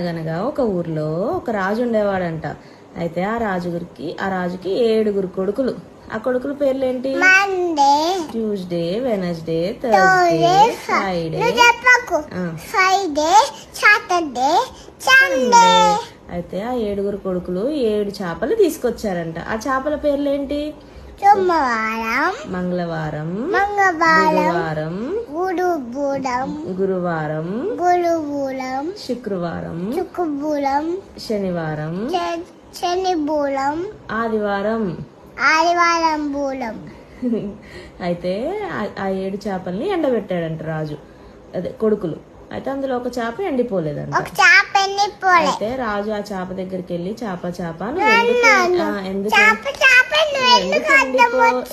అనగనగా ఒక ఊర్లో ఒక రాజు ఉండేవాడంట. అయితే ఆ రాజుకి 7 కొడుకులు. ఆ కొడుకుల పేర్లేంటి? Tuesday, Wednesday, Thursday, Friday, Saturday, Sunday. అయితే ఆ 7 కొడుకులు 7 చేపలు తీసుకొచ్చారంట. ఆ చేపల పేర్లేంటి? సోమవారం, మంగళవారం, బుధవారం, గురువారం, శుక్రవారం, శనివారం, ఆదివారం. అయితే ఆ 7 చేపల్ని ఎండబెట్టాడంట రాజు, అదే కొడుకులు. అయితే అందులో ఒక చేప ఎండిపోలేదంట. అయితే రాజు ఆ చేప దగ్గరికి వెళ్ళి చేప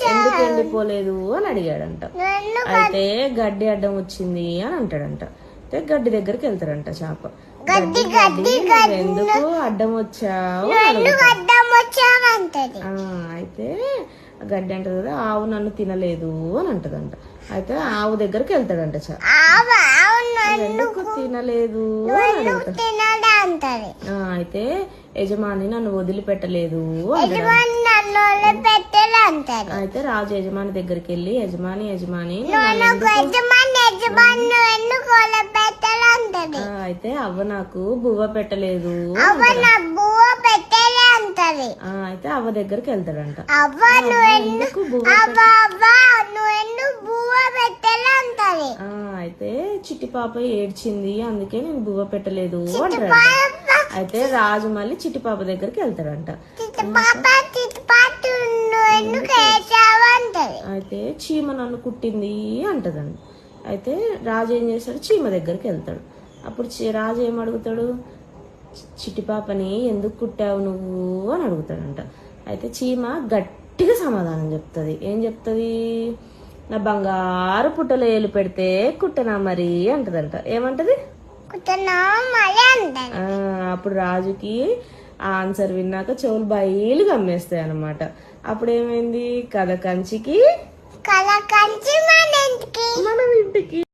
ఎందుకు ఎండిపోలేదు అని అడిగాడంట. అయితే గడ్డి అడ్డం వచ్చింది అని అంటాడంట. అయితే గడ్డి దగ్గరికి వెళ్తాడంట చేప. ఎందుకు అడ్డం వచ్చావు? అయితే గడ్డి అంటది కదా, ఆవు నన్ను తినలేదు అని అంటదంట. అయితే ఆవు దగ్గరికి వెళ్తాడంట చేప. ఎందుకు తినలేదు అని అడుగుతాడు. అయితే యజమాని నన్ను వదిలిపెట్టలేదు అంటాడు. అయితే రాజు యజమాని దగ్గరికి వెళ్ళి యజమాని అయితే అవ్వ నాకు బువ్వ పెట్టలేదు. అయితే అవ్వ దగ్గరికి వెళ్తాడంట. అయితే చిట్టి పాప ఏడ్చింది, అందుకే నేను బువ్వ పెట్టలేదు అంటాడు. అయితే రాజు మళ్ళీ చిట్టి పాప దగ్గరికి వెళ్తాడంట. అయితే చీమ నన్ను కుట్టింది అంటదండి. అయితే రాజు ఏం చేస్తాడు? చీమ దగ్గరికి వెళ్తాడు. అప్పుడు రాజు ఏం అడుగుతాడు? చిట్టి పాపని ఎందుకు కుట్టావు నువ్వు అని అడుగుతాడంట. అయితే చీమ గట్టిగా సమాధానం చెప్తుంది. ఏం చెప్తుంది? నా బంగారు పుట్టలో ఏలు పెడితే కుట్టనా మరి అంటదంట. ఏమంటది? అప్పుడు రాజుకి ఆ ఆన్సర్ విన్నాక చెవులు బయలు గమ్మేస్తాయి అన్నమాట. అప్పుడు ఏమైంది? కథ కంచికి మన ఇంటికి.